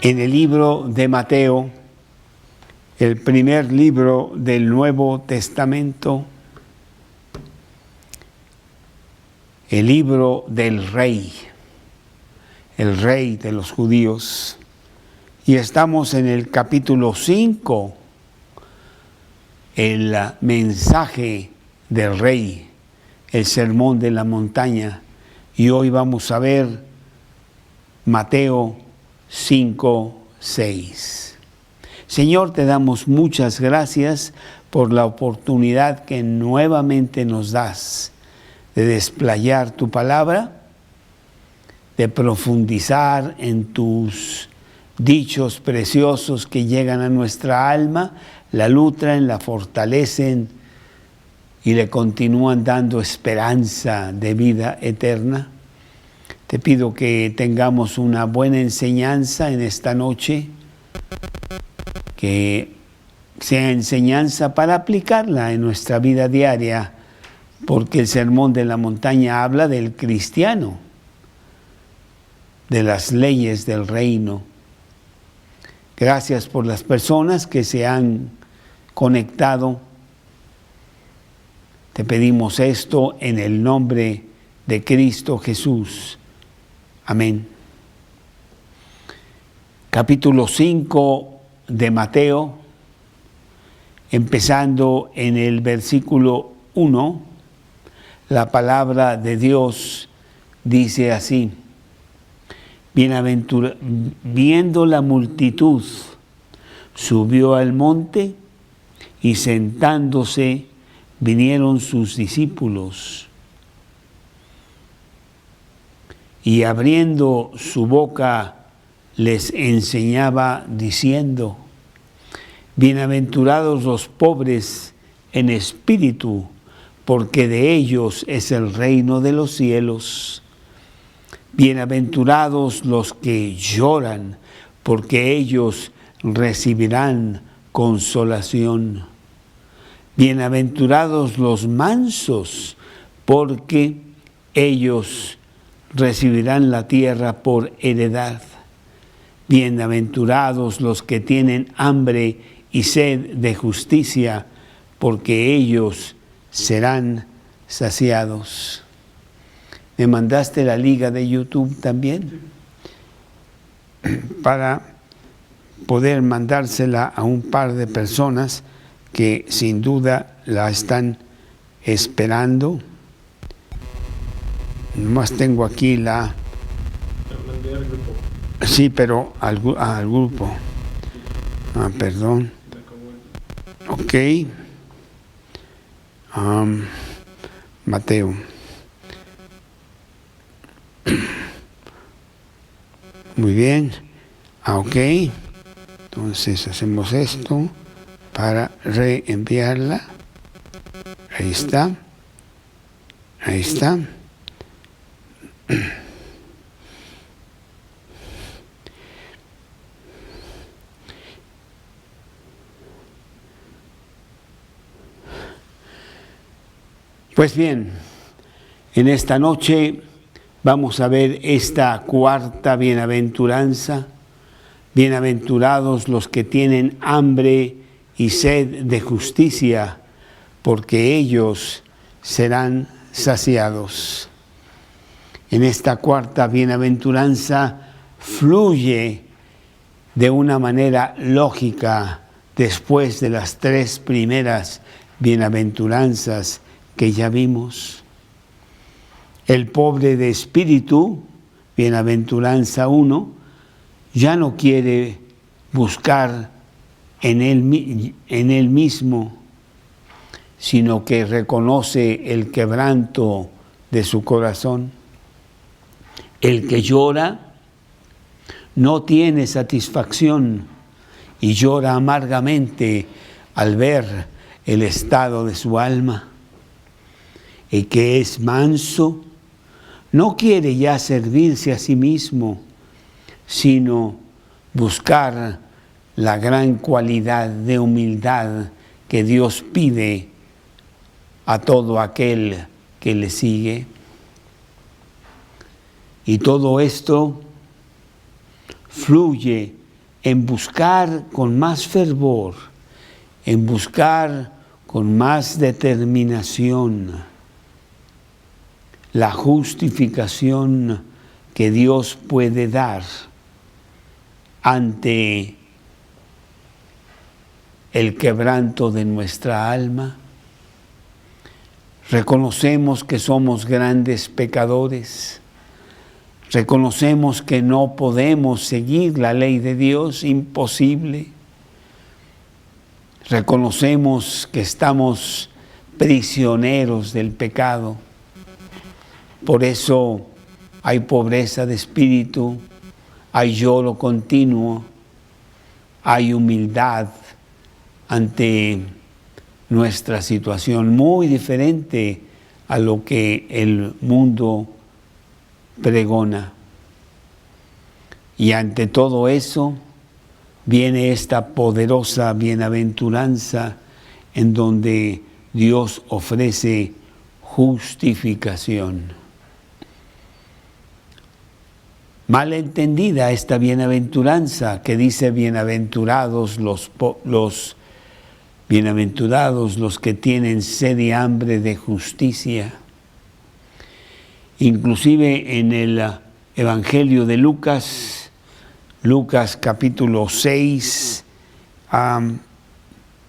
en el libro de Mateo, el primer libro del Nuevo Testamento, el libro del rey, el rey de los judíos. Y estamos en el capítulo 5, el mensaje del rey, el sermón de la montaña. Y hoy vamos a ver Mateo 5, 6. Señor, te damos muchas gracias por la oportunidad que nuevamente nos das de desplayar tu palabra, de profundizar en tus dichos preciosos que llegan a nuestra alma, la nutren, la fortalecen y le continúan dando esperanza de vida eterna. Te pido que tengamos una buena enseñanza en esta noche, que sea enseñanza para aplicarla en nuestra vida diaria, porque el sermón de la montaña habla del cristiano, de las leyes del reino. Gracias por las personas que se han conectado. Te pedimos esto en el nombre de Cristo Jesús. Amén. Capítulo 5 de Mateo, empezando en el versículo 1, la palabra de Dios dice así: viendo la multitud, subió al monte y sentándose vinieron sus discípulos. Y abriendo su boca les enseñaba diciendo: bienaventurados los pobres en espíritu, porque de ellos es el reino de los cielos. Bienaventurados los que lloran, porque ellos recibirán consolación. Bienaventurados los mansos, porque ellos recibirán la tierra por heredad. Bienaventurados los que tienen hambre y sed de justicia, porque ellos serán saciados. ¿Me mandaste la liga de YouTube también? Para poder mandársela a un par de personas que sin duda la están esperando. Nomás tengo aquí la... mandé al grupo. Sí, pero al grupo. Ah, perdón. Ok. Mateo. Muy bien. Ok. Entonces hacemos esto para reenviarla. Ahí está. Ahí está. Pues bien, en esta noche vamos a ver esta cuarta bienaventuranza. Bienaventurados los que tienen hambre y sed de justicia, porque ellos serán saciados. En esta cuarta bienaventuranza fluye de una manera lógica después de las tres primeras bienaventuranzas que ya vimos. El pobre de espíritu, bienaventuranza 1, ya no quiere buscar en él mismo, sino que reconoce el quebranto de su corazón. El que llora no tiene satisfacción y llora amargamente al ver el estado de su alma. El que es manso no quiere ya servirse a sí mismo, sino buscar la gran cualidad de humildad que Dios pide a todo aquel que le sigue. Y todo esto fluye en buscar con más fervor, en buscar con más determinación la justificación que Dios puede dar ante el quebranto de nuestra alma. Reconocemos que somos grandes pecadores. Reconocemos que no podemos seguir la ley de Dios, imposible. Reconocemos que estamos prisioneros del pecado. Por eso hay pobreza de espíritu, hay lloro continuo, hay humildad ante nuestra situación, muy diferente a lo que el mundo pregona. Y ante todo eso viene esta poderosa bienaventuranza en donde Dios ofrece justificación. Mal entendida esta bienaventuranza que dice bienaventurados bienaventurados los que tienen sed y hambre de justicia. Inclusive en el Evangelio de Lucas capítulo 6,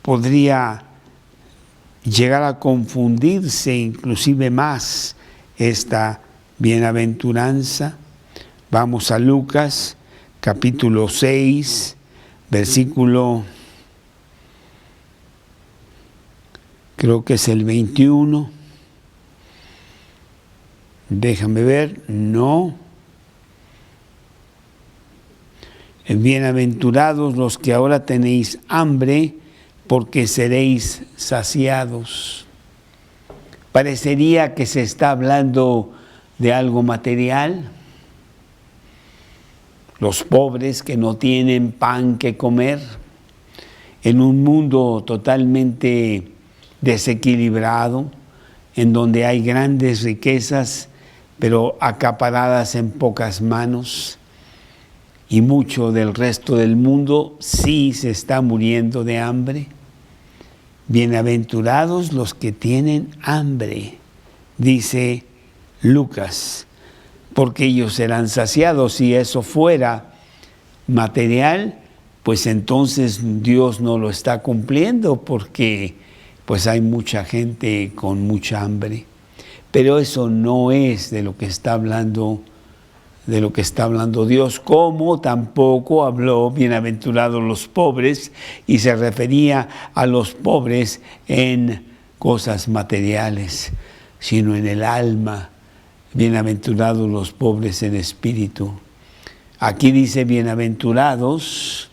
podría llegar a confundirse inclusive más esta bienaventuranza. Vamos a Lucas capítulo 6, versículo, creo que es el 21. Déjame ver, no. Bienaventurados los que ahora tenéis hambre, porque seréis saciados. Parecería que se está hablando de algo material. Los pobres que no tienen pan que comer, en un mundo totalmente desequilibrado, en donde hay grandes riquezas, pero acaparadas en pocas manos, y mucho del resto del mundo sí se está muriendo de hambre. Bienaventurados los que tienen hambre, dice Lucas, porque ellos serán saciados. Si eso fuera material, pues entonces Dios no lo está cumpliendo, porque pues hay mucha gente con mucha hambre. Pero eso no es de lo que está hablando, Dios, como tampoco habló bienaventurados los pobres, y se refería a los pobres en cosas materiales, sino en el alma. Bienaventurados los pobres en espíritu. Aquí dice bienaventurados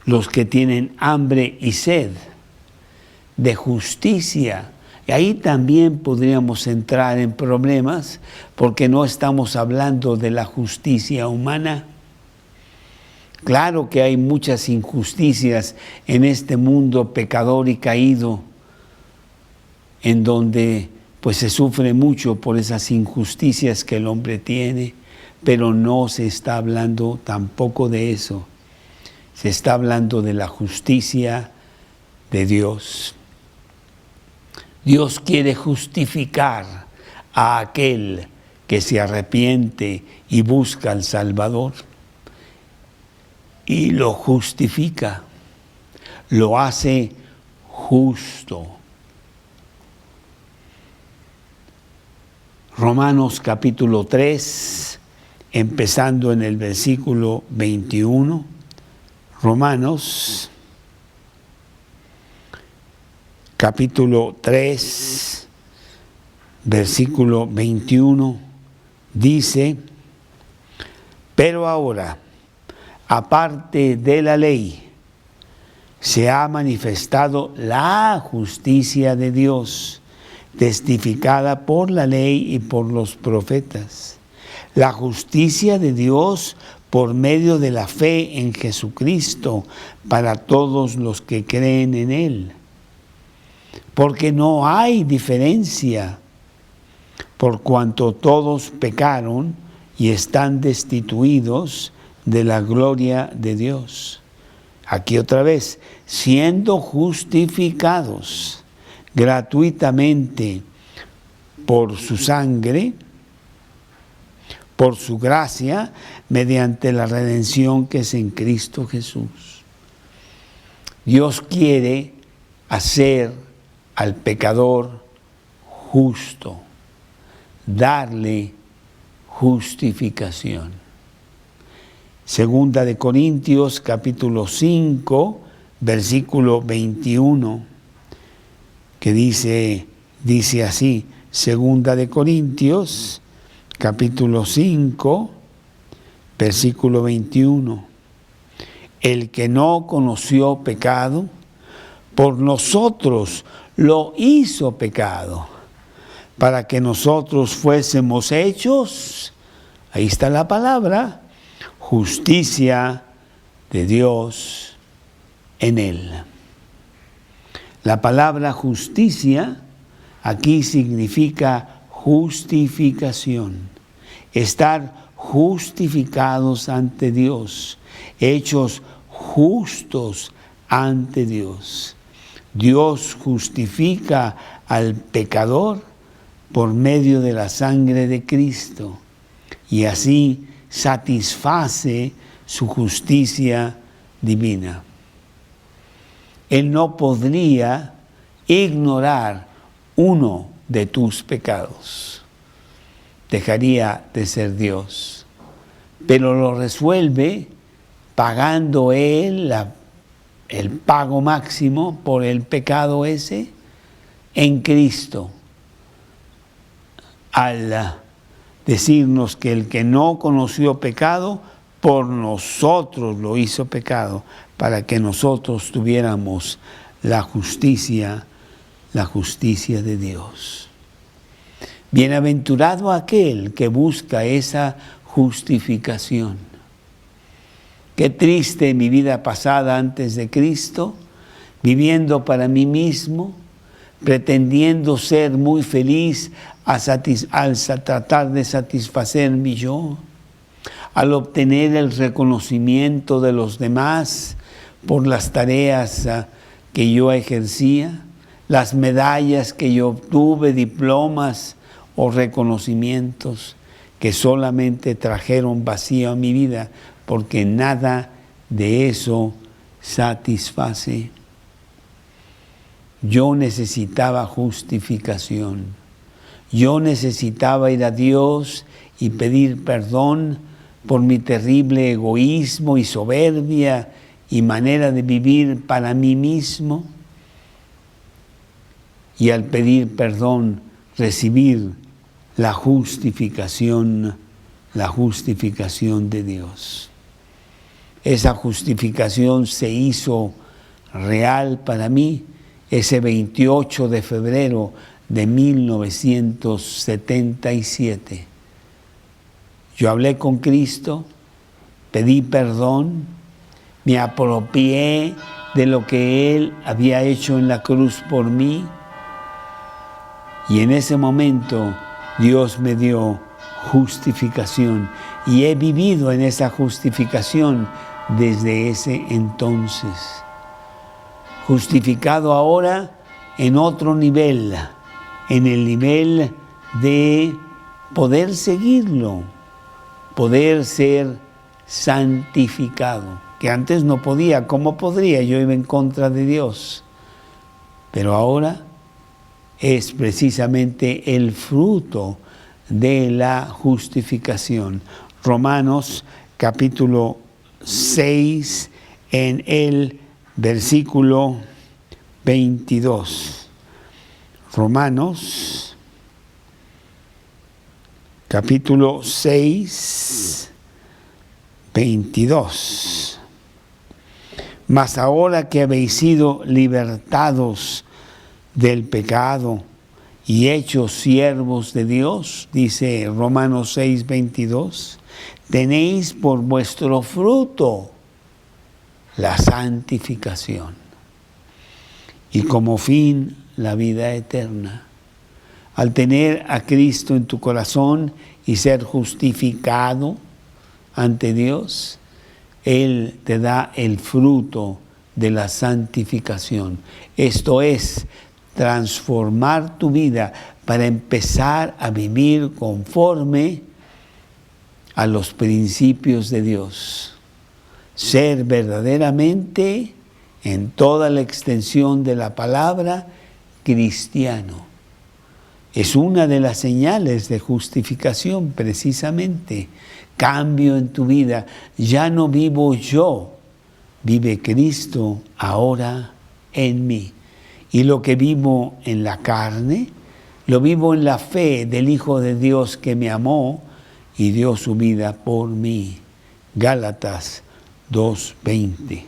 los que tienen hambre y sed de justicia. Y ahí también podríamos entrar en problemas, porque no estamos hablando de la justicia humana. Claro que hay muchas injusticias en este mundo pecador y caído, en donde pues se sufre mucho por esas injusticias que el hombre tiene, pero no se está hablando tampoco de eso. Se está hablando de la justicia de Dios. Dios quiere justificar a aquel que se arrepiente y busca al Salvador. Y lo justifica, lo hace justo. Romanos capítulo 3, empezando en el versículo 21. Romanos capítulo 3, versículo 21, dice: pero ahora, aparte de la ley, se ha manifestado la justicia de Dios, testificada por la ley y por los profetas. La justicia de Dios por medio de la fe en Jesucristo para todos los que creen en Él. Porque no hay diferencia, por cuanto todos pecaron y están destituidos de la gloria de Dios. Aquí otra vez, siendo justificados gratuitamente por su sangre, por su gracia, mediante la redención que es en Cristo Jesús. Dios quiere hacer al pecador justo, darle justificación. Segunda de Corintios, capítulo 5, versículo 21, que dice así, Segunda de Corintios, capítulo 5, versículo 21. El que no conoció pecado, por nosotros lo hizo pecado, para que nosotros fuésemos hechos, ahí está la palabra, justicia de Dios en él. La palabra justicia aquí significa justificación, estar justificados ante Dios, hechos justos ante Dios. Dios justifica al pecador por medio de la sangre de Cristo y así satisface su justicia divina. Él no podría ignorar uno de tus pecados. Dejaría de ser Dios. Pero lo resuelve pagando Él el pago máximo por el pecado ese en Cristo. Al decirnos que el que no conoció pecado, por nosotros lo hizo pecado, para que nosotros tuviéramos la justicia de Dios. Bienaventurado aquel que busca esa justificación. Qué triste mi vida pasada antes de Cristo, viviendo para mí mismo, pretendiendo ser muy feliz al tratar de satisfacer mi yo, al obtener el reconocimiento de los demás por las tareas que yo ejercía, las medallas que yo obtuve, diplomas o reconocimientos que solamente trajeron vacío a mi vida, porque nada de eso satisface. Yo necesitaba justificación. Yo necesitaba ir a Dios y pedir perdón por mi terrible egoísmo y soberbia y manera de vivir para mí mismo. Y al pedir perdón, recibir la justificación de Dios. Esa justificación se hizo real para mí ese 28 de febrero de 1977. Yo hablé con Cristo, pedí perdón, me apropié de lo que Él había hecho en la cruz por mí, y en ese momento Dios me dio justificación y he vivido en esa justificación desde ese entonces. Justificado ahora en otro nivel, en el nivel de poder seguirlo, poder ser santificado, que antes no podía. ¿Cómo podría? Yo iba en contra de Dios. Pero ahora es precisamente el fruto de la justificación. Romanos capítulo 6 en el versículo 22. Romanos capítulo 6, 22. Mas ahora que habéis sido libertados del pecado y hechos siervos de Dios, dice Romanos 6, 22, tenéis por vuestro fruto la santificación y como fin la vida eterna. Al tener a Cristo en tu corazón y ser justificado ante Dios, Él te da el fruto de la santificación. Esto es, transformar tu vida para empezar a vivir conforme a los principios de Dios. Ser verdaderamente, en toda la extensión de la palabra, cristiano. Es una de las señales de justificación, precisamente. Cambio en tu vida. Ya no vivo yo, vive Cristo ahora en mí. Y lo que vivo en la carne, lo vivo en la fe del Hijo de Dios que me amó y dio su vida por mí. Gálatas 2:20.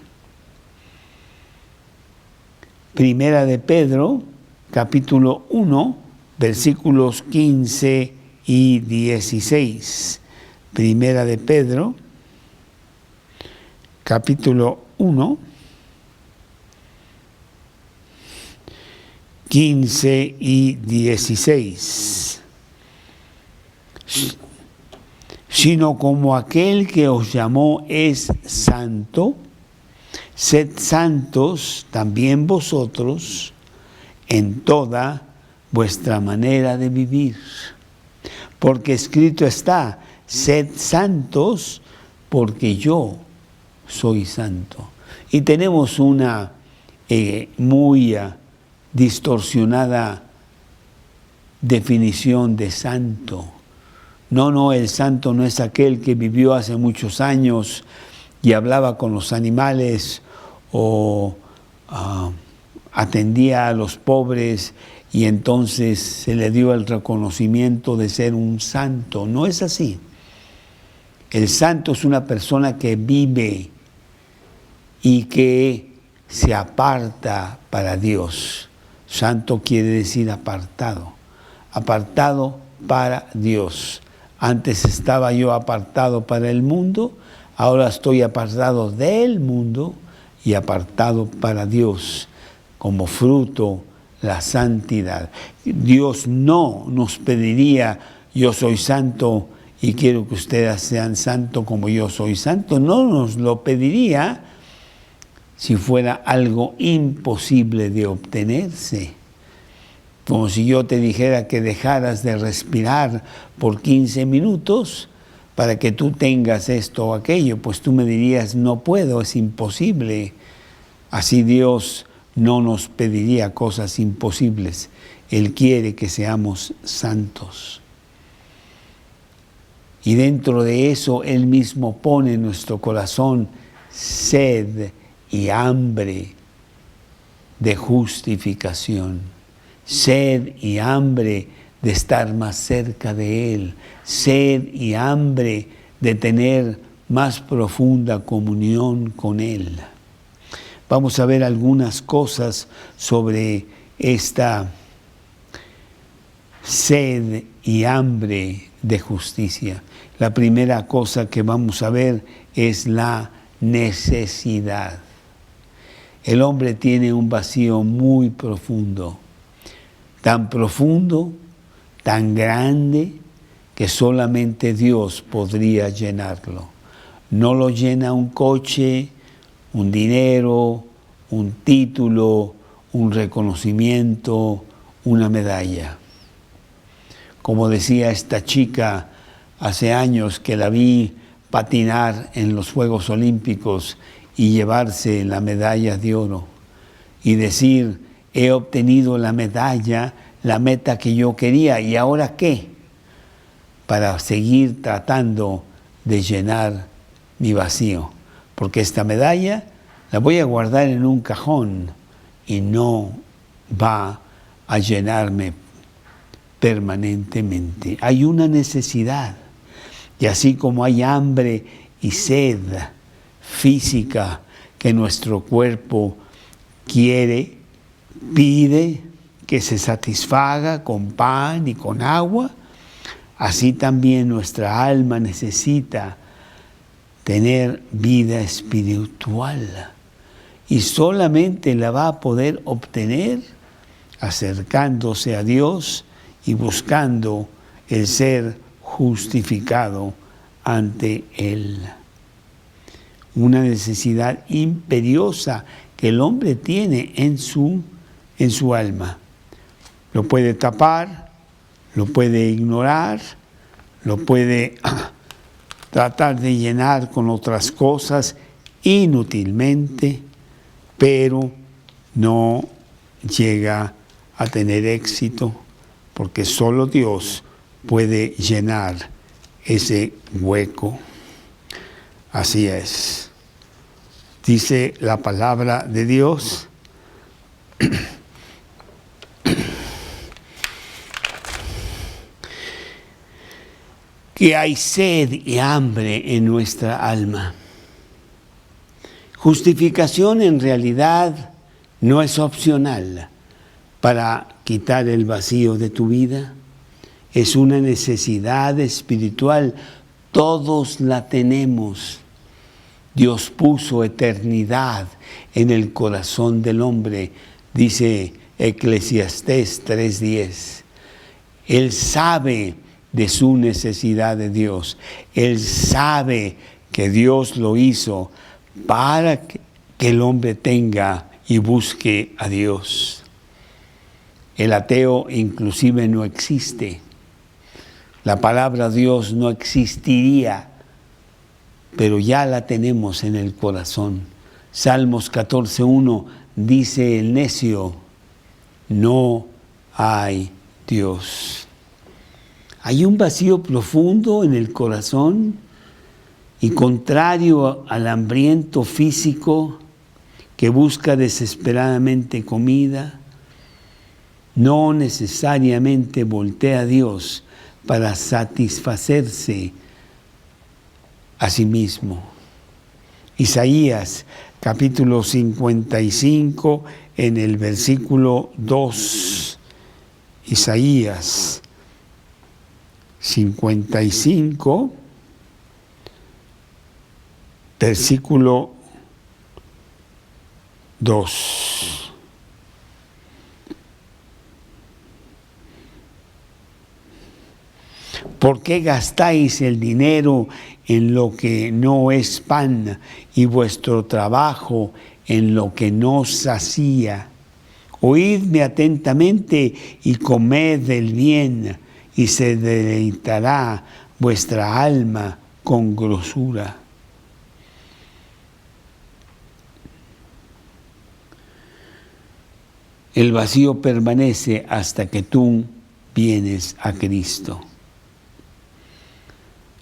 Primera de Pedro, capítulo 1, versículos 15 y 16. Primera de Pedro, capítulo 1, 15 y 16. Sino como aquel que os llamó es santo, sed santos también vosotros en toda vuestra manera de vivir. Porque escrito está, sed santos porque yo soy santo. Y tenemos una muy distorsionada definición de santo. No, el santo no es aquel que vivió hace muchos años y hablaba con los animales o atendía a los pobres y entonces se le dio el reconocimiento de ser un santo. No es así. El santo es una persona que vive y que se aparta para Dios. Santo quiere decir apartado. Apartado para Dios. Antes estaba yo apartado para el mundo, ahora estoy apartado del mundo y apartado para Dios, como fruto la santidad. Dios no nos pediría, yo soy santo y quiero que ustedes sean santos como yo soy santo. No nos lo pediría si fuera algo imposible de obtenerse. Como si yo te dijera que dejaras de respirar por 15 minutos para que tú tengas esto o aquello, pues tú me dirías, no puedo, es imposible. Así Dios no nos pediría cosas imposibles. Él quiere que seamos santos. Y dentro de eso, Él mismo pone en nuestro corazón sed y hambre de justificación. Sed y hambre de estar más cerca de Él. Sed y hambre de tener más profunda comunión con Él. Vamos a ver algunas cosas sobre esta sed y hambre de justicia. La primera cosa que vamos a ver es la necesidad. El hombre tiene un vacío muy profundo. Tan profundo, tan grande, que solamente Dios podría llenarlo. No lo llena un coche, un dinero, un título, un reconocimiento, una medalla. Como decía esta chica hace años que la vi patinar en los Juegos Olímpicos y llevarse la medalla de oro y decir, he obtenido la medalla, la meta que yo quería, ¿y ahora qué? Para seguir tratando de llenar mi vacío. Porque esta medalla la voy a guardar en un cajón y no va a llenarme permanentemente. Hay una necesidad. Y así como hay hambre y sed física que nuestro cuerpo quiere, pide que se satisfaga con pan y con agua, así también nuestra alma necesita tener vida espiritual y solamente la va a poder obtener acercándose a Dios y buscando el ser justificado ante Él. una necesidad imperiosa que el hombre tiene en su alma. Lo puede tapar, lo puede ignorar, lo puede tratar de llenar con otras cosas inútilmente, pero no llega a tener éxito, porque solo Dios puede llenar ese hueco. Así es. Dice la palabra de Dios que hay sed y hambre en nuestra alma. Justificación en realidad no es opcional para quitar el vacío de tu vida. Es una necesidad espiritual. Todos la tenemos. Dios puso eternidad en el corazón del hombre, dice Eclesiastés 3:10. Él sabe de su necesidad de Dios. Él sabe que Dios lo hizo para que el hombre tenga y busque a Dios. El ateo inclusive no existe. La palabra Dios no existiría, pero ya la tenemos en el corazón. Salmos 14:1 dice el necio: no hay Dios. Hay un vacío profundo en el corazón y contrario al hambriento físico que busca desesperadamente comida, no necesariamente voltea a Dios para satisfacerse a sí mismo. Isaías capítulo 55 en el versículo 2. Isaías 55, versículo 2. ¿Por qué gastáis el dinero en lo que no es pan y vuestro trabajo en lo que no sacía? Oídme atentamente y comed del bien, y se deleitará vuestra alma con grosura. El vacío permanece hasta que tú vienes a Cristo.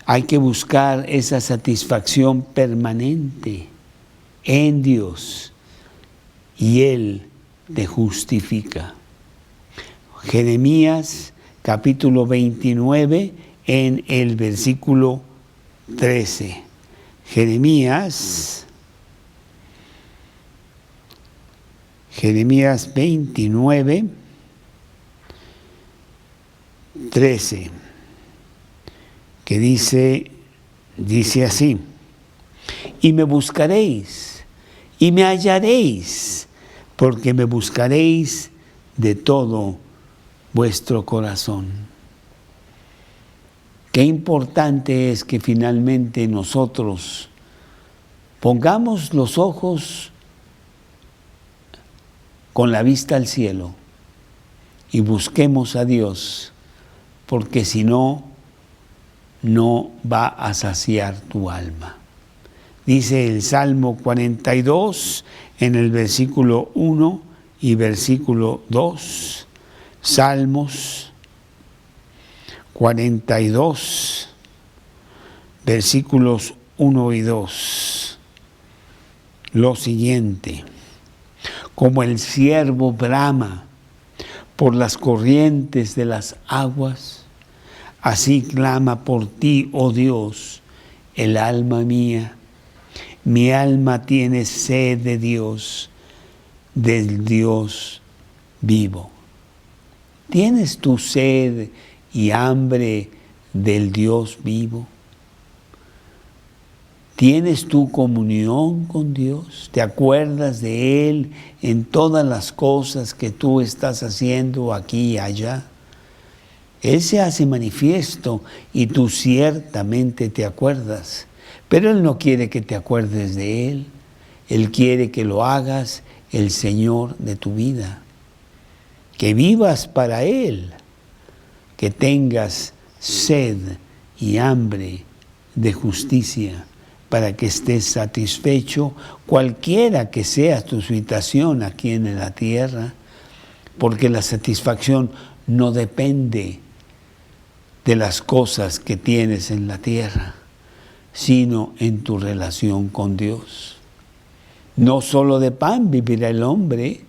Hay que buscar esa satisfacción permanente en Dios y Él te justifica. Jeremías capítulo 29 en el versículo 13. Jeremías 29, 13, que dice así: y me buscaréis y me hallaréis, porque me buscaréis de todo vuestro corazón. Qué importante es que finalmente nosotros pongamos los ojos con la vista al cielo y busquemos a Dios, porque si no, no va a saciar tu alma. Dice el Salmo 42 en el versículo 1 y versículo 2. Salmos 42, versículos 1 y 2. Lo siguiente: como el ciervo brama por las corrientes de las aguas, así clama por ti, oh Dios, el alma mía. Mi alma tiene sed de Dios, del Dios vivo. ¿Tienes tu sed y hambre del Dios vivo? ¿Tienes tu comunión con Dios? ¿Te acuerdas de Él en todas las cosas que tú estás haciendo aquí y allá? Él se hace manifiesto y tú ciertamente te acuerdas, Pero Él no quiere que te acuerdes de Él. Él quiere que lo hagas el Señor de tu vida. Que vivas para Él. Que tengas sed y hambre de justicia para que estés satisfecho cualquiera que sea tu situación aquí en la tierra, porque la satisfacción no depende de las cosas que tienes en la tierra, sino en tu relación con Dios. No solo de pan vivirá el hombre,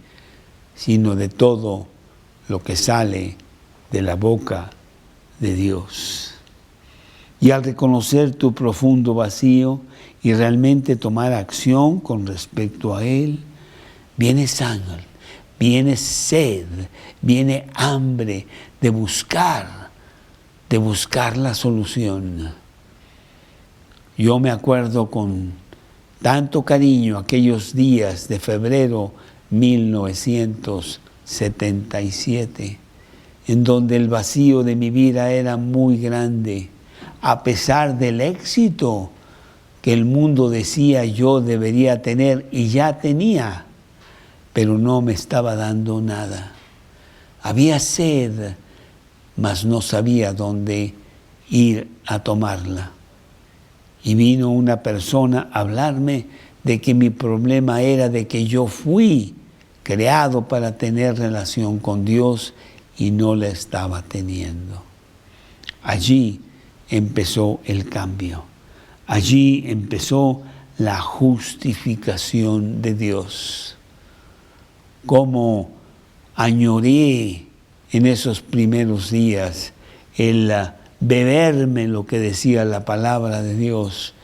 sino de todo lo que sale de la boca de Dios. Y al reconocer tu profundo vacío y realmente tomar acción con respecto a Él, viene sangre, viene sed, viene hambre de buscar la solución. Yo me acuerdo con tanto cariño aquellos días de febrero 1977, en donde el vacío de mi vida era muy grande, a pesar del éxito que el mundo decía yo debería tener y ya tenía, pero no me estaba dando nada. Había sed, mas no sabía dónde ir a tomarla. Y vino una persona a hablarme de que mi problema era de que yo fui creado para tener relación con Dios y no la estaba teniendo. Allí empezó el cambio. Allí empezó la justificación de Dios. Cómo añoré en esos primeros días el beberme lo que decía la palabra de Dios.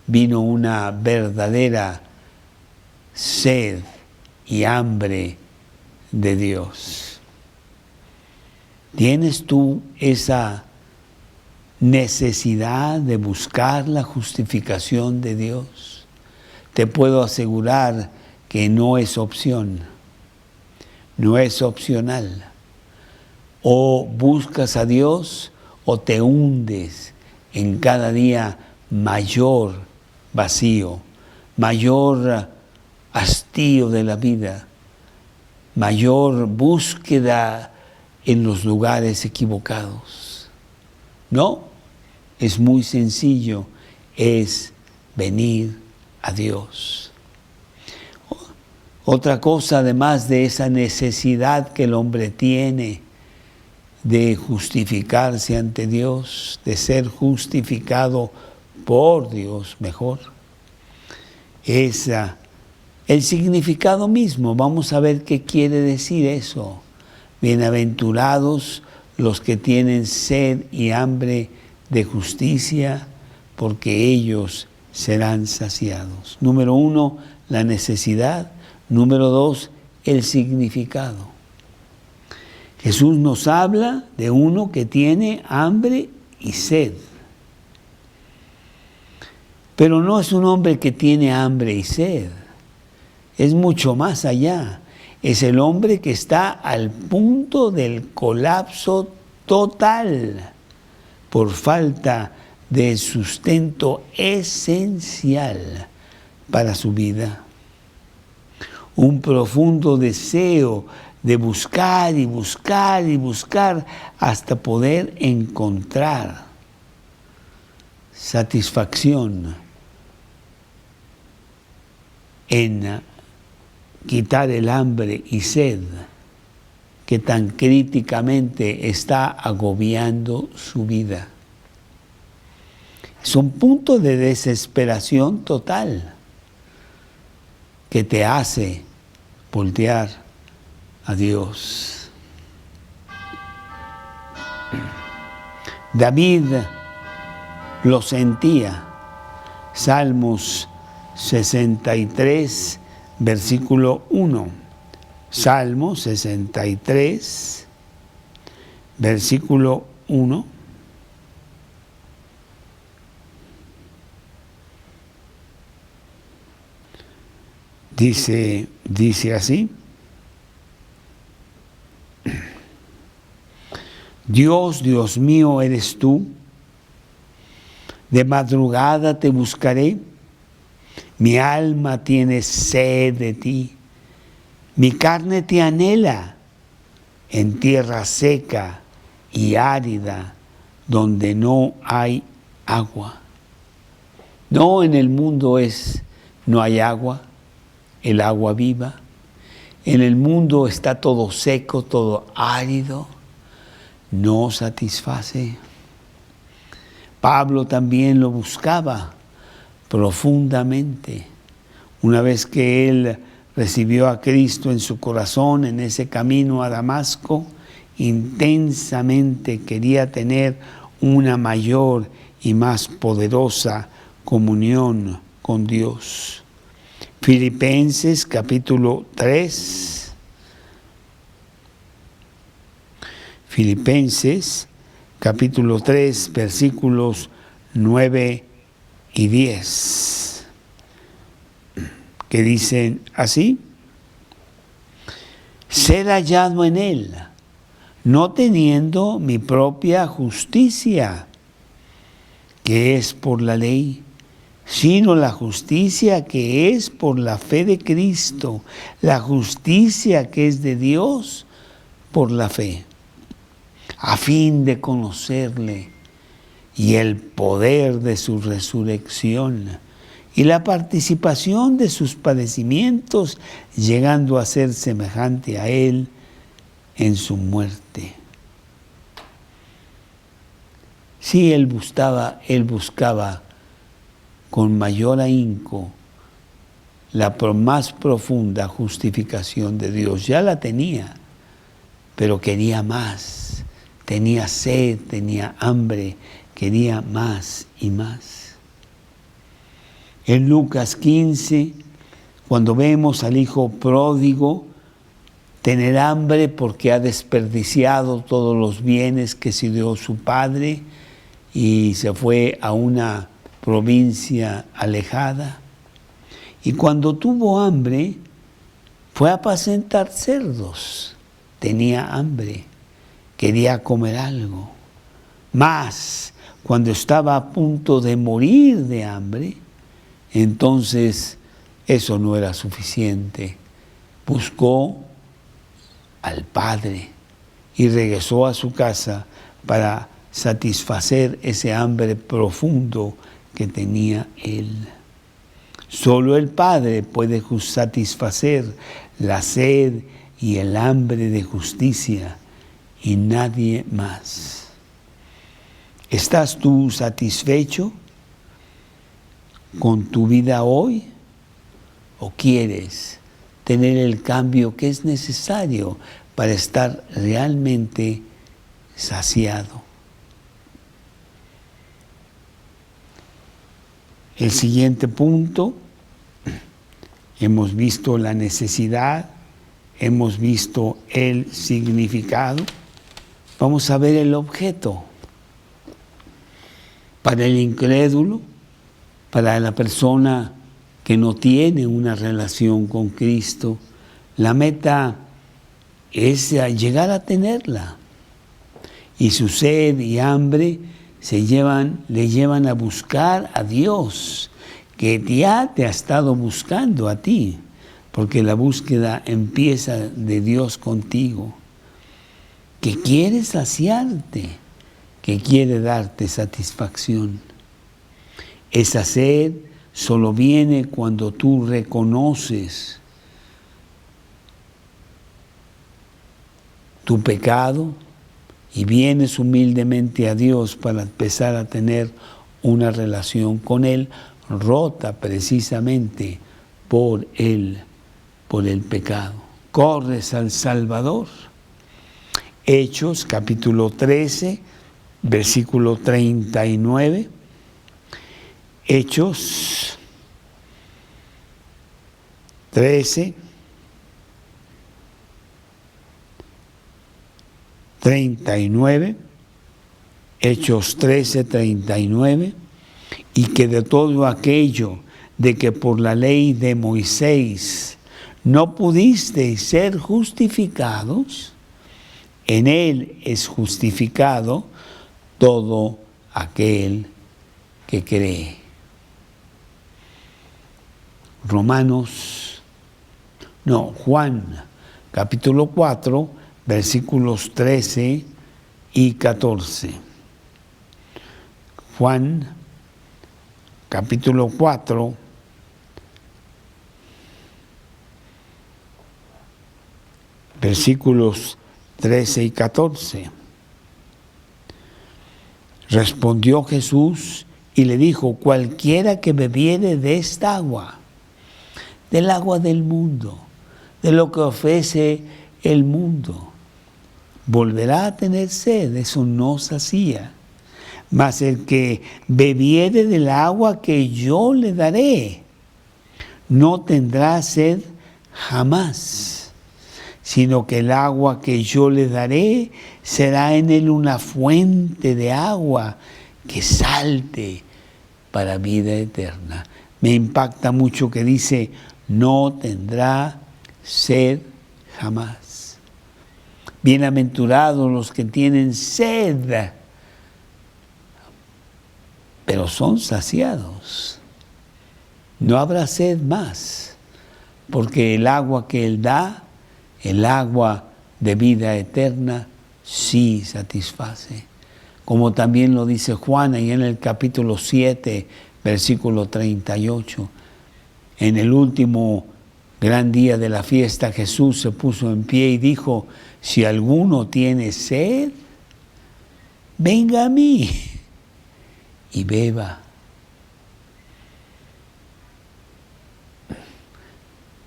Vino una verdadera sed y hambre de Dios. ¿Tienes tú esa necesidad de buscar la justificación de Dios? Te puedo asegurar que no es opción, no es opcional. O buscas a Dios o te hundes en cada día mayor vacío, mayor hastío de la vida, mayor búsqueda en los lugares equivocados. No, es muy sencillo, es venir a Dios. Otra cosa, además de esa necesidad que el hombre tiene de justificarse ante Dios, de ser justificado por Dios mejor, es el significado mismo. Vamos a ver qué quiere decir eso. Bienaventurados los que tienen sed y hambre de justicia, porque ellos serán saciados. Número 1, la necesidad. Número 2, el significado. Jesús nos habla de uno que tiene hambre y sed. Pero no es un hombre que tiene hambre y sed. Es mucho más allá. Es el hombre que está al punto del colapso total por falta de sustento esencial para su vida. Un profundo deseo de buscar y buscar y buscar hasta poder encontrar satisfacción en quitar el hambre y sed que tan críticamente está agobiando su vida. Es un punto de desesperación total que te hace voltear a Dios. David lo sentía. Salmos 63, versículo 1. Salmo 63, versículo 1. Dice así: Dios, Dios mío, eres tú. De madrugada te buscaré. Mi alma tiene sed de ti. Mi carne te anhela en tierra seca y árida, donde no hay agua. No, en el mundo no hay agua, el agua viva. En el mundo está todo seco, todo árido, no satisface. Pablo también lo buscaba profundamente. Una vez que él recibió a Cristo en su corazón, en ese camino a Damasco, intensamente quería tener una mayor y más poderosa comunión con Dios. Filipenses capítulo 3. Filipenses capítulo 3, versículos 9 y 10, que dicen así: ser hallado en él, no teniendo mi propia justicia, que es por la ley, sino la justicia que es por la fe de Cristo, la justicia que es de Dios por la fe, a fin de conocerle y el poder de su resurrección y la participación de sus padecimientos, llegando a ser semejante a él en su muerte. Sí, él buscaba con mayor ahínco la más profunda justificación de Dios. Ya la tenía, pero quería más. Tenía sed, tenía hambre, quería más y más. En Lucas 15, cuando vemos al hijo pródigo tener hambre porque ha desperdiciado todos los bienes que se dio su padre y se fue a una provincia alejada, y cuando tuvo hambre fue a apacentar cerdos. Tenía hambre, quería comer algo. Mas cuando estaba a punto de morir de hambre, entonces eso no era suficiente. Buscó al Padre y regresó a su casa para satisfacer ese hambre profundo que tenía él. Solo el Padre puede satisfacer la sed y el hambre de justicia, y nadie más. ¿Estás tú satisfecho con tu vida hoy? ¿O quieres tener el cambio que es necesario para estar realmente saciado? El siguiente punto, hemos visto la necesidad, hemos visto el significado. Vamos a ver el objeto. Para el incrédulo, para la persona que no tiene una relación con Cristo, la meta es llegar a tenerla. Y su sed y hambre le llevan a buscar a Dios, que ya te ha estado buscando a ti, porque la búsqueda empieza de Dios contigo, que quiere saciarte, que quiere darte satisfacción. Esa sed solo viene cuando tú reconoces tu pecado y vienes humildemente a Dios para empezar a tener una relación con Él, rota precisamente por el pecado. Corres al Salvador. Hechos capítulo 13, versículo 39. Hechos 13, 39, Hechos 13, 39, y que de todo aquello de que por la ley de Moisés no pudisteis ser justificados, en él es justificado todo aquel que cree. Juan capítulo 4, versículos 13 y 14. Juan capítulo 4, versículos 13 y 14. Respondió Jesús y le dijo: cualquiera que bebiere de esta agua, del agua del mundo, de lo que ofrece el mundo, volverá a tener sed, eso no sacía. Mas el que bebiere del agua que yo le daré, no tendrá sed jamás, sino que el agua que yo le daré será en él una fuente de agua que salte para vida eterna. Me impacta mucho que dice: no tendrá sed jamás. Bienaventurados los que tienen sed, pero son saciados. No habrá sed más, porque el agua que Él da, el agua de vida eterna, sí satisface. Como también lo dice Juan ahí en el capítulo 7, versículo 38. En el último gran día de la fiesta, Jesús se puso en pie y dijo: si alguno tiene sed, venga a mí y beba.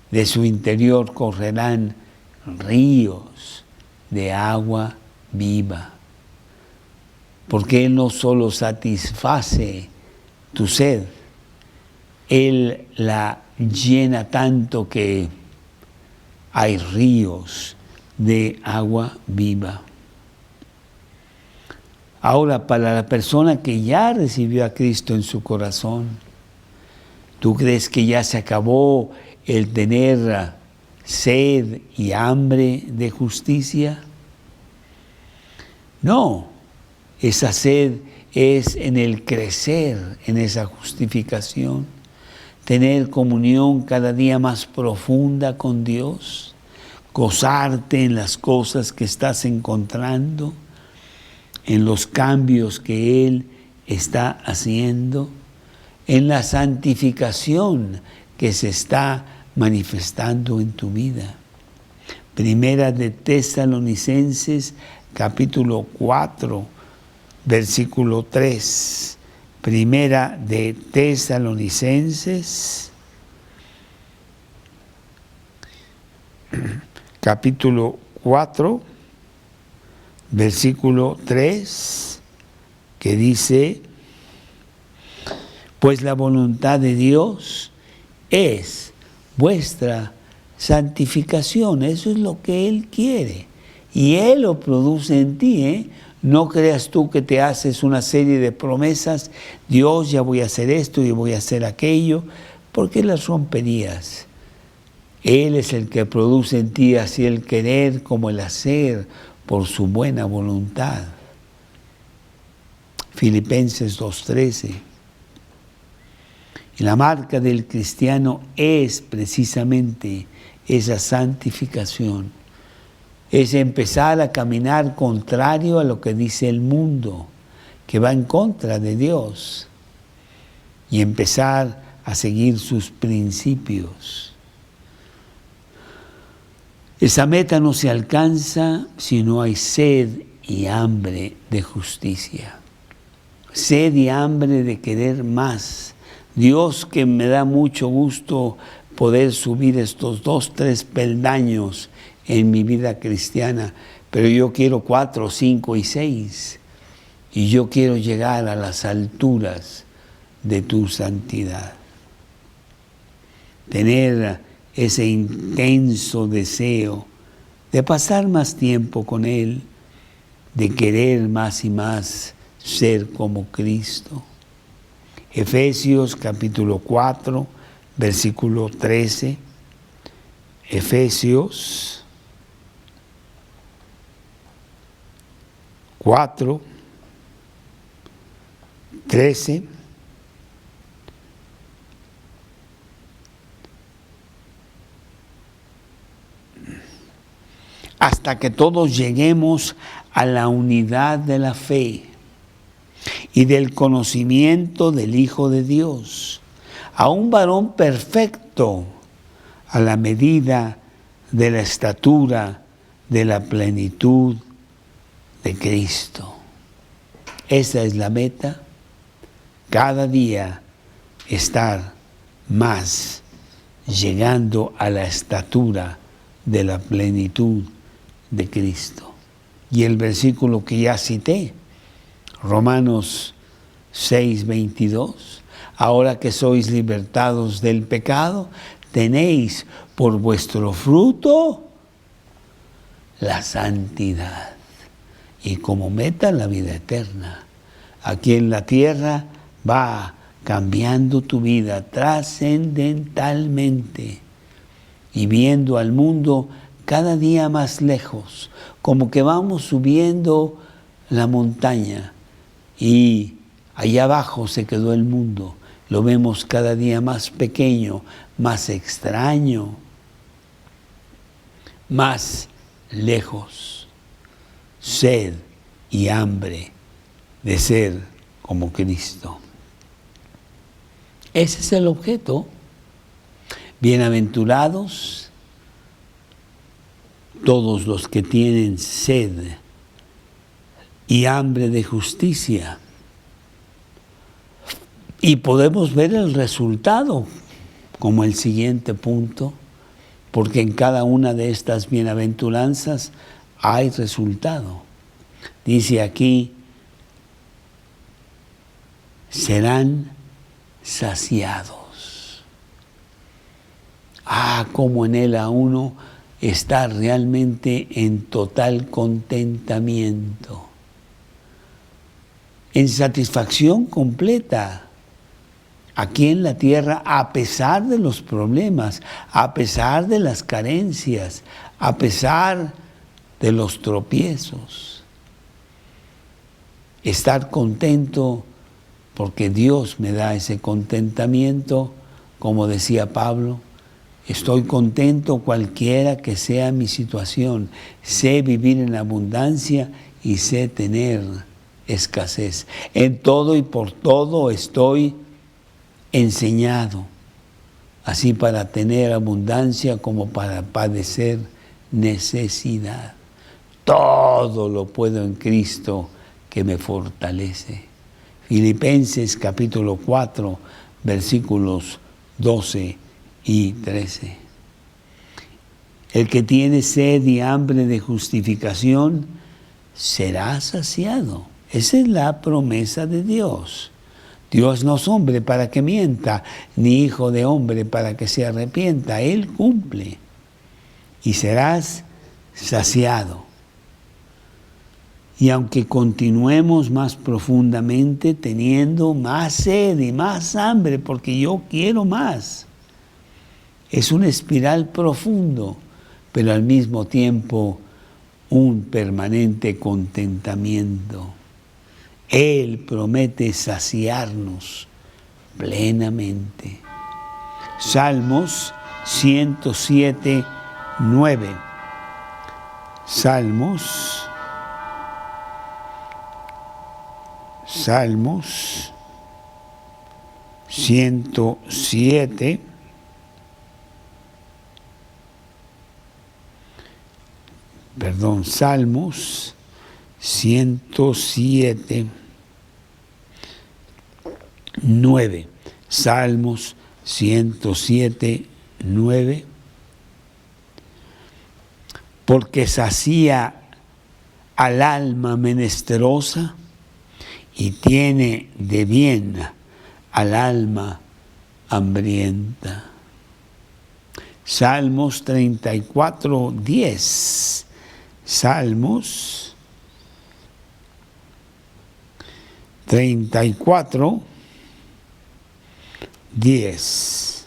De su interior correrán ríos de agua viva. Porque Él no solo satisface tu sed, Él la llena tanto que hay ríos de agua viva. Ahora, para la persona que ya recibió a Cristo en su corazón, ¿tú crees que ya se acabó el tener sed y hambre de justicia? No, esa sed es en el crecer en esa justificación, tener comunión cada día más profunda con Dios, gozarte en las cosas que estás encontrando, en los cambios que Él está haciendo, en la santificación que se está manifestando en tu vida. Primera de Tesalonicenses, capítulo 4, versículo 3. Primera de Tesalonicenses, capítulo 4, versículo 3, que dice: pues la voluntad de Dios es vuestra santificación. Eso es lo que Él quiere. Y Él lo produce en ti, ¿eh? No creas tú que te haces una serie de promesas. Dios, ya voy a hacer esto y voy a hacer aquello. ¿Por qué las romperías? Él es el que produce en ti así el querer como el hacer por su buena voluntad. Filipenses 2:13. Y la marca del cristiano es precisamente esa santificación. Es empezar a caminar contrario a lo que dice el mundo, que va en contra de Dios, y empezar a seguir sus principios. Esa meta no se alcanza si no hay sed y hambre de justicia. Sed y hambre de querer más. Dios, que me da mucho gusto poder subir estos 2, 3 peldaños en mi vida cristiana, pero yo quiero 4, 5 y 6, y yo quiero llegar a las alturas de tu santidad. Tener ese intenso deseo de pasar más tiempo con Él, de querer más y más ser como Cristo. Efesios capítulo 4, versículo 13. Efesios 4, 13. hasta que todos lleguemos a la unidad de la fe y del conocimiento del Hijo de Dios, a un varón perfecto, a la medida de la estatura de la plenitud de Cristo. Esa es la meta, cada día estar más llegando a la estatura de la plenitud de Cristo. Y el versículo que ya cité, Romanos 6:22, ahora que sois libertados del pecado, tenéis por vuestro fruto la santidad y como meta la vida eterna. Aquí en la tierra va cambiando tu vida trascendentalmente y viendo al mundo cada día más lejos, como que vamos subiendo la montaña y allá abajo se quedó el mundo. Lo vemos cada día más pequeño, más extraño, más lejos. Sed y hambre de ser como Cristo. Ese es el objeto. Bienaventurados todos los que tienen sed y hambre de justicia. Y podemos ver el resultado como el siguiente punto, porque en cada una de estas bienaventuranzas hay resultado. Dice aquí, serán saciados. Como en él a uno está realmente en total contentamiento, en satisfacción completa, aquí en la tierra, a pesar de los problemas, a pesar de las carencias, a pesar de los tropiezos. Estar contento porque Dios me da ese contentamiento, como decía Pablo, estoy contento cualquiera que sea mi situación, sé vivir en abundancia y sé tener escasez. En todo y por todo estoy enseñado, así para tener abundancia como para padecer necesidad. Todo lo puedo en Cristo que me fortalece. Filipenses capítulo 4, versículos 12 y 13. El que tiene sed y hambre de justificación será saciado. Esa es la promesa de Dios. Dios no es hombre para que mienta, ni hijo de hombre para que se arrepienta. Él cumple. Y serás saciado. Y aunque continuemos más profundamente teniendo más sed y más hambre, porque yo quiero más, es una espiral profundo, pero al mismo tiempo un permanente contentamiento. Él promete saciarnos plenamente. Salmos 107, 9. Salmos 107, Salmos 107, 9. Salmos 107, 9. Porque sacía al alma menesterosa y tiene de bien al alma hambrienta. Salmos 34, 10. Salmos 34, 10.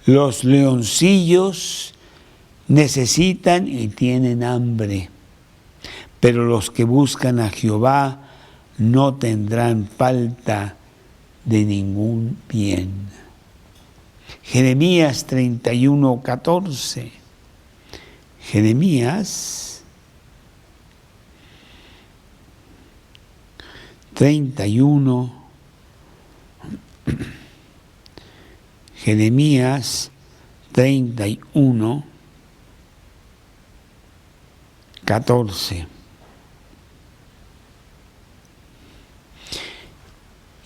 Los leoncillos necesitan y tienen hambre, pero los que buscan a Jehová no tendrán falta de ningún bien. Jeremías 31, 14. Jeremías 31, Jeremías 31, 14.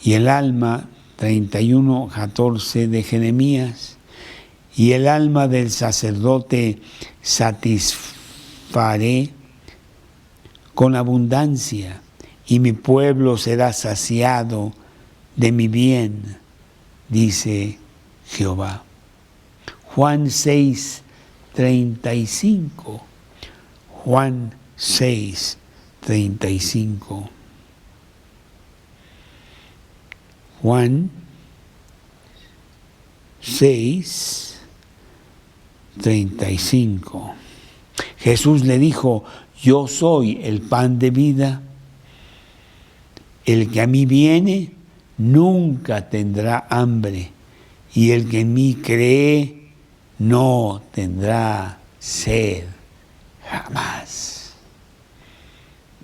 Y el alma, 31, 14 de Jeremías, y el alma del sacerdote satisfaré con abundancia, y mi pueblo será saciado de mi bien, dice Jehová. Juan 6, 35. Juan 6, 35. Juan 6, 35. Jesús le dijo: yo soy el pan de vida. El que a mí viene nunca tendrá hambre, y el que en mí cree no tendrá sed jamás.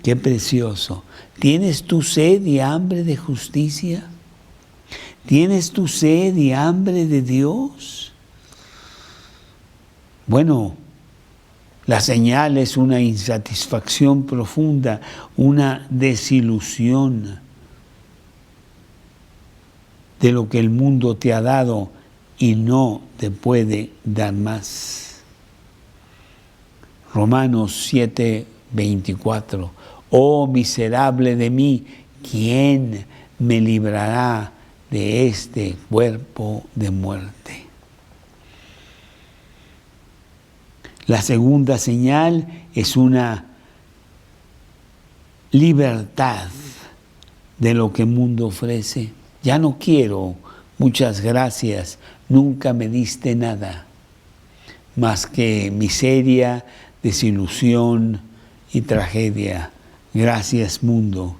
Qué precioso. ¿Tienes tu sed y hambre de justicia? ¿Tienes tu sed y hambre de Dios? Bueno, la señal es una insatisfacción profunda, una desilusión de lo que el mundo te ha dado y no te puede dar más. Romanos 7, 24. Oh miserable de mí, ¿quién me librará de este cuerpo de muerte? La segunda señal es una libertad de lo que el mundo ofrece. Ya no quiero, muchas gracias, nunca me diste nada más que miseria, desilusión y tragedia. Gracias, mundo.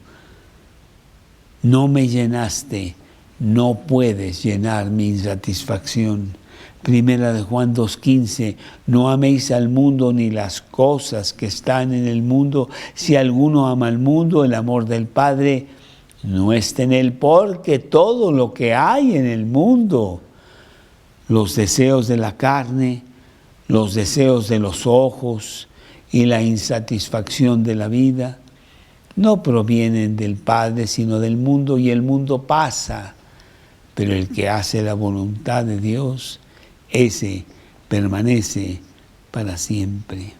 No me llenaste, no puedes llenar mi insatisfacción. Primera de Juan 2:15, no améis al mundo ni las cosas que están en el mundo. Si alguno ama al mundo, el amor del Padre no está en él, porque todo lo que hay en el mundo, los deseos de la carne, los deseos de los ojos y la insatisfacción de la vida, no provienen del Padre, sino del mundo, y el mundo pasa, pero el que hace la voluntad de Dios, ese permanece para siempre.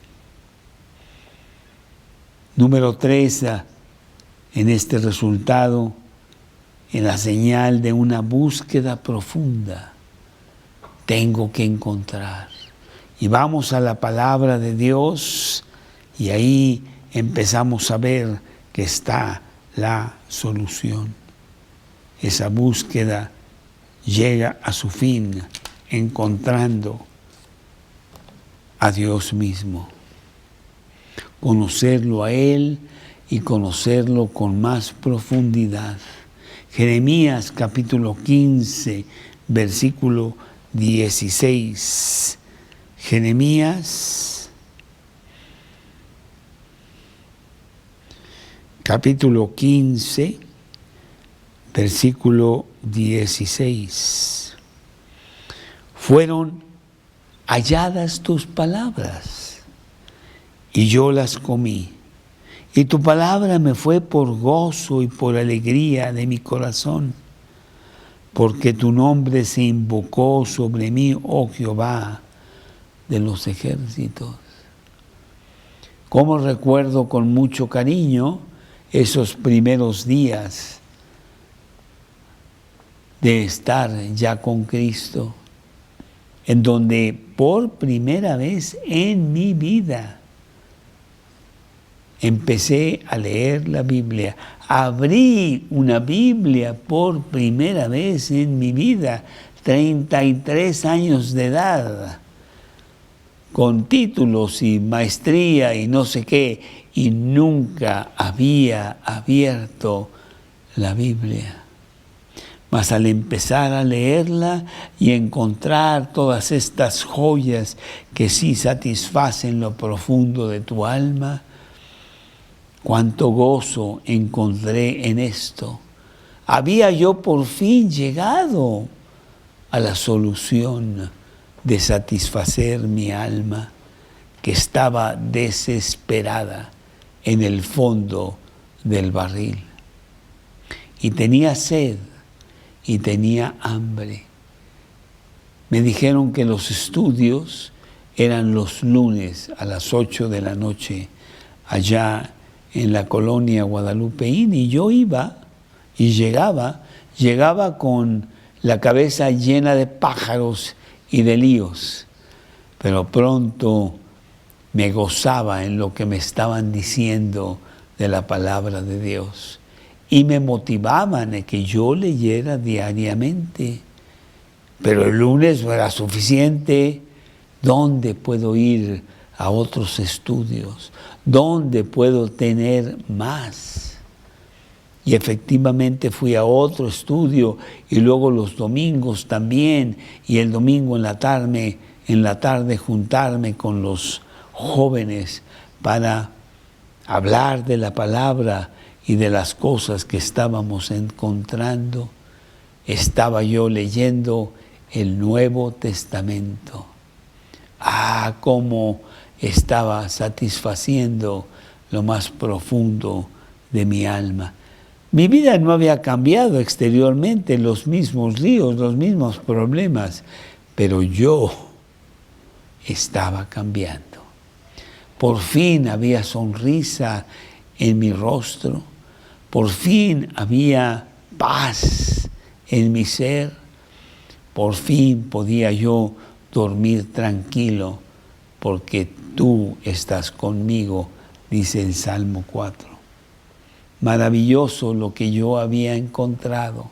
Número 3, en este resultado, en la señal de una búsqueda profunda, tengo que encontrar. Y vamos a la palabra de Dios y ahí empezamos a ver que está la solución. Esa búsqueda llega a su fin encontrando a Dios mismo. Conocerlo a Él y conocerlo con más profundidad. Jeremías capítulo 15, versículo 16. Jeremías capítulo 15, versículo 16. Fueron halladas tus palabras y yo las comí. Y tu palabra me fue por gozo y por alegría de mi corazón, porque tu nombre se invocó sobre mí, oh Jehová de los ejércitos. Como recuerdo con mucho cariño esos primeros días de estar ya con Cristo, en donde por primera vez en mi vida empecé a leer la Biblia. Abrí una Biblia por primera vez en mi vida, 33 años de edad, con títulos y maestría y no sé qué, y nunca había abierto la Biblia. Mas al empezar a leerla y encontrar todas estas joyas que sí satisfacen lo profundo de tu alma, cuánto gozo encontré en esto. Había yo por fin llegado a la solución de satisfacer mi alma, que estaba desesperada en el fondo del barril. Y tenía sed y tenía hambre. Me dijeron que los estudios eran los lunes a las 8 de la noche, allá en la colonia guadalupeína, y yo iba y llegaba con la cabeza llena de pájaros y de líos, pero pronto me gozaba en lo que me estaban diciendo de la palabra de Dios y me motivaban a que yo leyera diariamente. Pero el lunes no era suficiente. ¿Dónde puedo ir a otros estudios? ¿Dónde puedo tener más? Y efectivamente fui a otro estudio y luego los domingos también, y el domingo en la tarde juntarme con los jóvenes para hablar de la palabra y de las cosas que estábamos encontrando. Estaba yo leyendo el Nuevo Testamento. Cómo estaba satisfaciendo lo más profundo de mi alma. Mi vida no había cambiado exteriormente, los mismos líos, los mismos problemas, pero yo estaba cambiando. Por fin había sonrisa en mi rostro, por fin había paz en mi ser, por fin podía yo dormir tranquilo, porque tú estás conmigo, dice el Salmo 4. Maravilloso lo que yo había encontrado.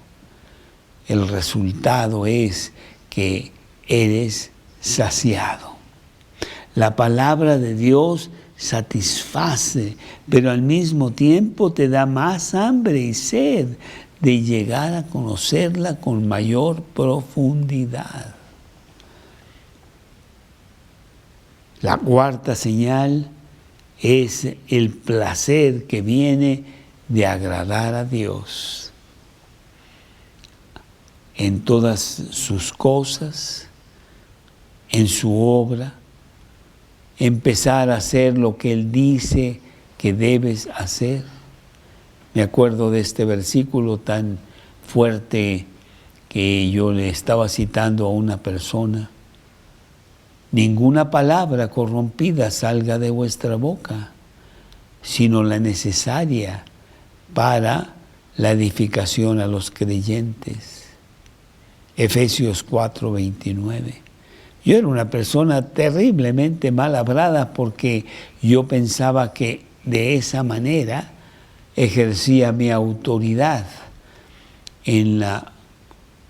El resultado es que eres saciado. La palabra de Dios satisface, pero al mismo tiempo te da más hambre y sed de llegar a conocerla con mayor profundidad. La cuarta señal es el placer que viene de agradar a Dios en todas sus cosas, en su obra, empezar a hacer lo que Él dice que debes hacer. Me acuerdo de este versículo tan fuerte que yo le estaba citando a una persona. Ninguna palabra corrompida salga de vuestra boca, sino la necesaria para la edificación a los creyentes. Efesios 4:29. Yo era una persona terriblemente mal hablada porque yo pensaba que de esa manera ejercía mi autoridad en la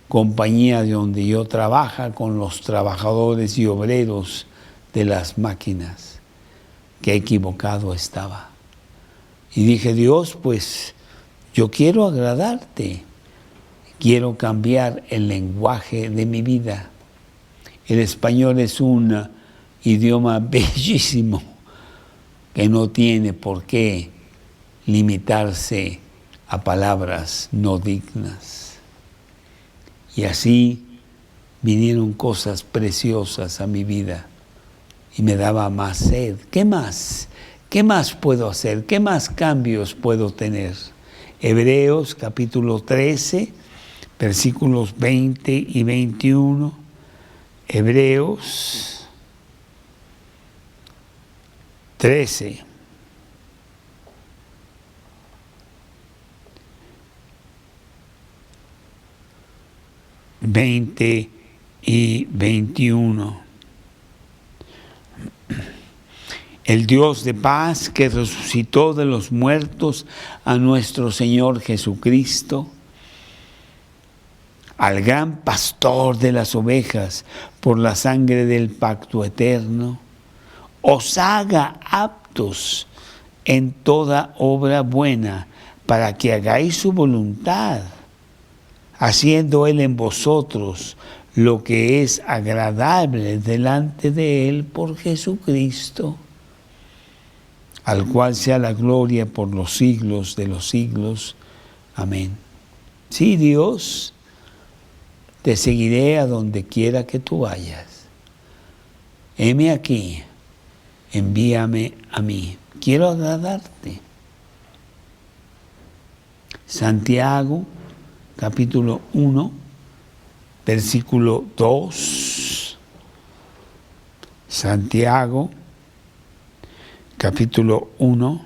compañía de donde yo trabajo con los trabajadores y obreros de las máquinas. Qué equivocado estaba. Y dije, Dios, pues yo quiero agradarte, quiero cambiar el lenguaje de mi vida. El español es un idioma bellísimo que no tiene por qué limitarse a palabras no dignas. Y así vinieron cosas preciosas a mi vida y me daba más sed. ¿Qué más? ¿Qué más puedo hacer? ¿Qué más cambios puedo tener? Hebreos capítulo 13, versículos 20 y 21. Hebreos 13. ...20 y 21. El Dios de paz que resucitó de los muertos a nuestro Señor Jesucristo, al gran pastor de las ovejas por la sangre del pacto eterno, os haga aptos en toda obra buena para que hagáis su voluntad, haciendo Él en vosotros lo que es agradable delante de Él por Jesucristo, al cual sea la gloria por los siglos de los siglos. Amén. Sí, Dios, te seguiré a donde quiera que tú vayas. Heme aquí, envíame a mí. Quiero agradarte. Santiago, capítulo 1, versículo 2. Santiago, capítulo 1,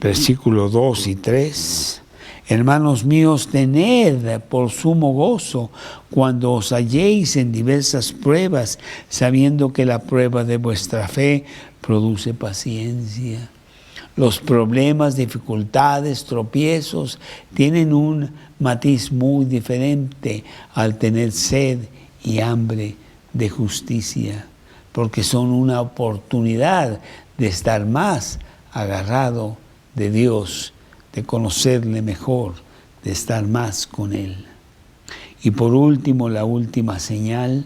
versículo 2 y 3. Hermanos míos, tened por sumo gozo cuando os halléis en diversas pruebas, sabiendo que la prueba de vuestra fe produce paciencia. Los problemas, dificultades, tropiezos tienen un matiz muy diferente al tener sed y hambre de justicia, porque son una oportunidad de estar más agarrado de Dios, de conocerle mejor, de estar más con Él. Y por último, la última señal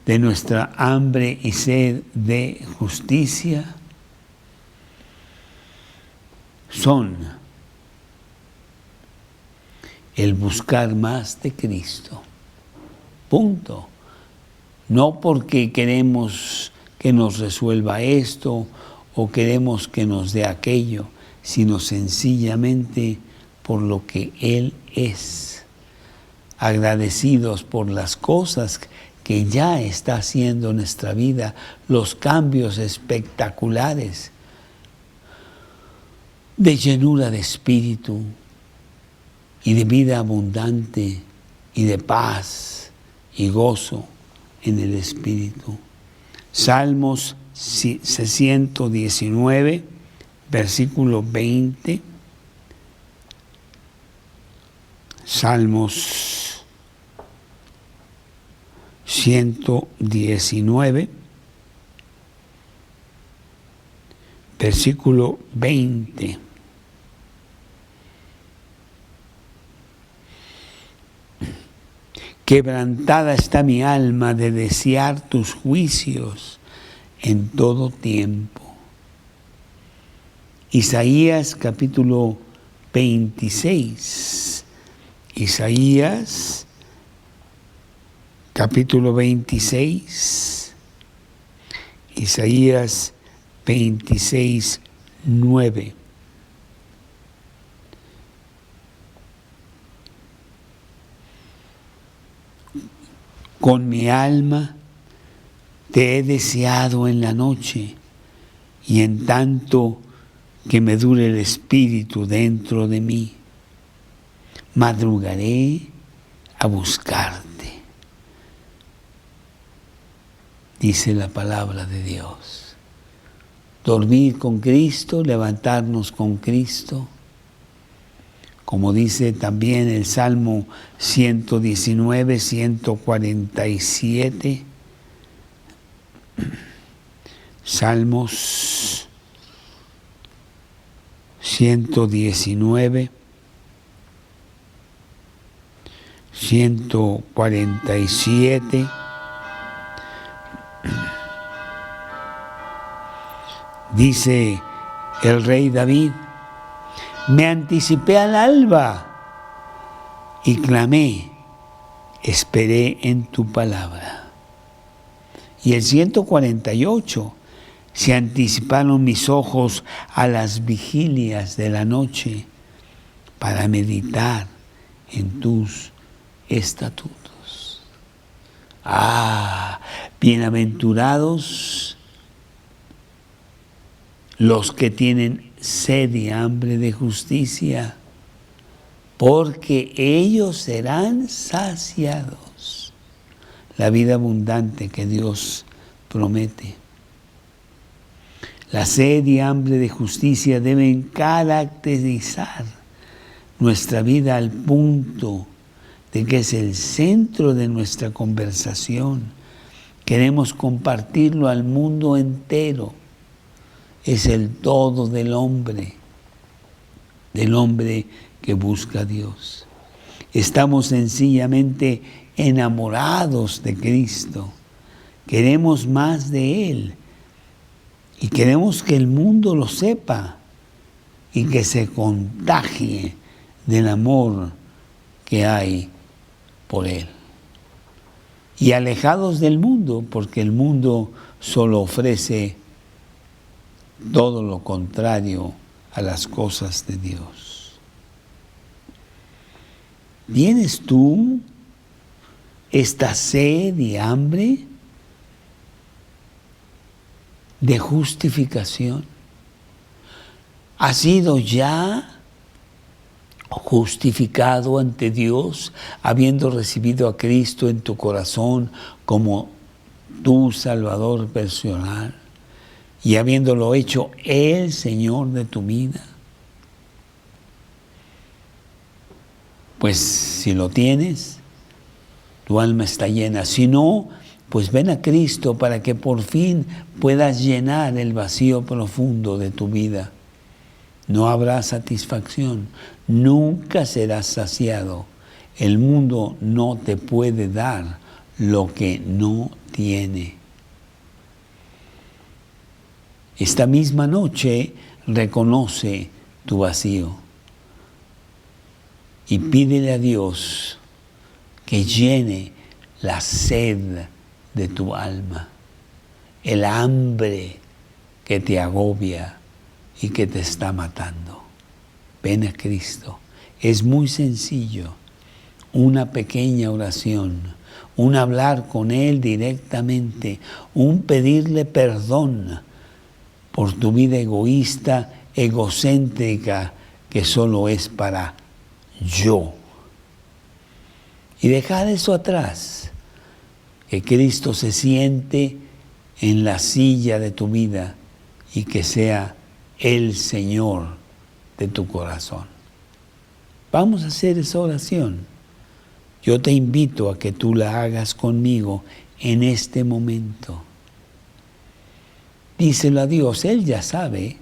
de nuestra hambre y sed de justicia son el buscar más de Cristo. Punto. No porque queremos que nos resuelva esto o queremos que nos dé aquello, sino sencillamente por lo que Él es. Agradecidos por las cosas que ya está haciendo en nuestra vida, los cambios espectaculares de llenura de espíritu y de vida abundante y de paz y gozo en el espíritu. Salmos 119, versículo 20. Salmos 119, versículo 20. Quebrantada está mi alma de desear tus juicios en todo tiempo. Isaías capítulo 26. Isaías capítulo 26. Isaías 26, 9. Con mi alma te he deseado en la noche, y en tanto que me dure el espíritu dentro de mí, madrugaré a buscarte, dice la palabra de Dios. Dormir con Cristo, levantarnos con Cristo, como dice también el Salmo 119, 147, Salmos 119, 147, dice el rey David: me anticipé al alba y clamé, esperé en tu palabra. Y el 148, se anticiparon mis ojos a las vigilias de la noche para meditar en tus estatutos. Bienaventurados los que tienen sed y hambre de justicia, porque ellos serán saciados. La vida abundante que Dios promete. La sed y hambre de justicia deben caracterizar nuestra vida al punto de que es el centro de nuestra conversación. Queremos compartirlo al mundo entero. Es el todo del hombre. del hombre que busca a Dios. Estamos sencillamente enamorados de Cristo. Queremos más de Él y queremos que el mundo lo sepa y que se contagie del amor que hay por Él. Y alejados del mundo, porque el mundo solo ofrece todo lo contrario a las cosas de Dios. ¿Tienes tú esta sed y hambre de justificación? ¿Has sido ya justificado ante Dios, habiendo recibido a Cristo en tu corazón como tu Salvador personal y habiéndolo hecho el Señor de tu vida? Pues si lo tienes, tu alma está llena. Si no, pues ven a Cristo para que por fin puedas llenar el vacío profundo de tu vida. No habrá satisfacción, nunca serás saciado. El mundo no te puede dar lo que no tiene. Esta misma noche reconoce tu vacío y pídele a Dios que llene la sed de tu alma, el hambre que te agobia y que te está matando. Ven a Cristo. Es muy sencillo. Una pequeña oración, un hablar con Él directamente, un pedirle perdón por tu vida egoísta, egocéntrica, que solo es para yo. Y dejar eso atrás, que Cristo se siente en la silla de tu vida y que sea el Señor de tu corazón. Vamos a hacer esa oración. Yo te invito a que tú la hagas conmigo en este momento. Díselo a Dios, Él ya sabe.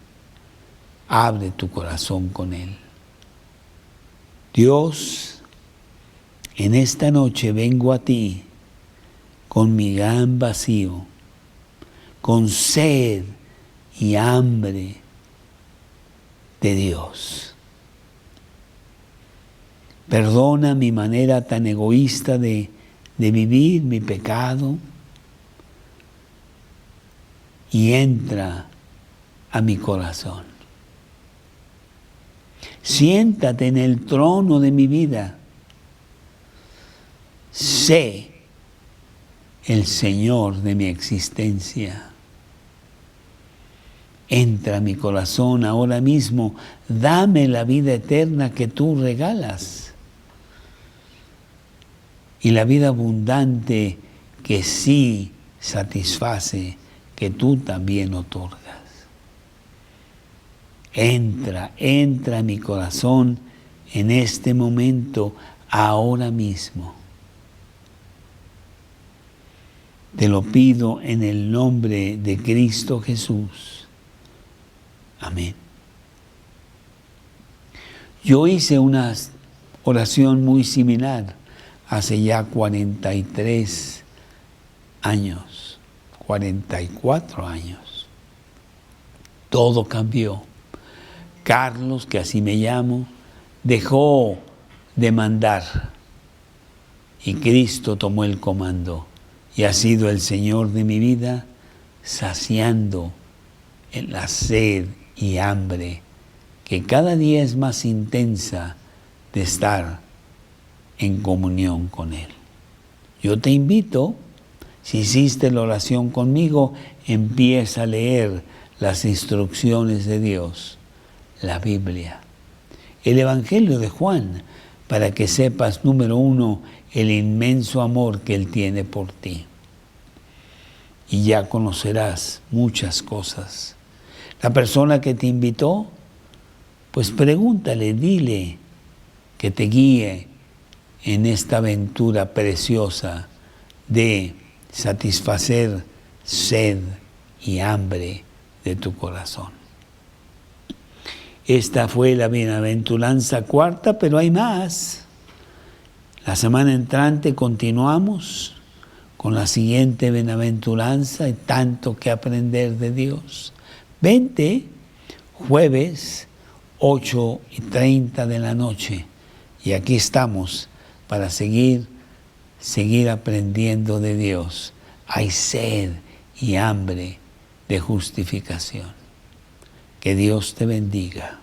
Abre tu corazón con Él. Dios, en esta noche vengo a ti con mi gran vacío, con sed y hambre de Dios. Perdona mi manera tan egoísta de vivir mi pecado y entra a mi corazón. Siéntate en el trono de mi vida. Sé el Señor de mi existencia. Entra a mi corazón ahora mismo. Dame la vida eterna que tú regalas. Y la vida abundante que sí satisface, que tú también otorgas. Entra a mi corazón en este momento, ahora mismo. Te lo pido en el nombre de Cristo Jesús. Amén. Yo hice una oración muy similar hace ya 43 años, 44 años. Todo cambió. Carlos, que así me llamo, dejó de mandar y Cristo tomó el comando y ha sido el Señor de mi vida, saciando en la sed y hambre que cada día es más intensa de estar en comunión con Él. Yo te invito, si hiciste la oración conmigo, empieza a leer las instrucciones de Dios, la Biblia, el Evangelio de Juan, para que sepas, número 1, el inmenso amor que Él tiene por ti. Y ya conocerás muchas cosas. La persona que te invitó, pues pregúntale, dile que te guíe en esta aventura preciosa de satisfacer sed y hambre de tu corazón. Esta fue la bienaventuranza cuarta, pero hay más. La semana entrante continuamos con la siguiente bienaventuranza. Hay tanto que aprender de Dios. Vente jueves 8:30 de la noche. Y aquí estamos para seguir aprendiendo de Dios. Hay sed y hambre de justificación. Que Dios te bendiga.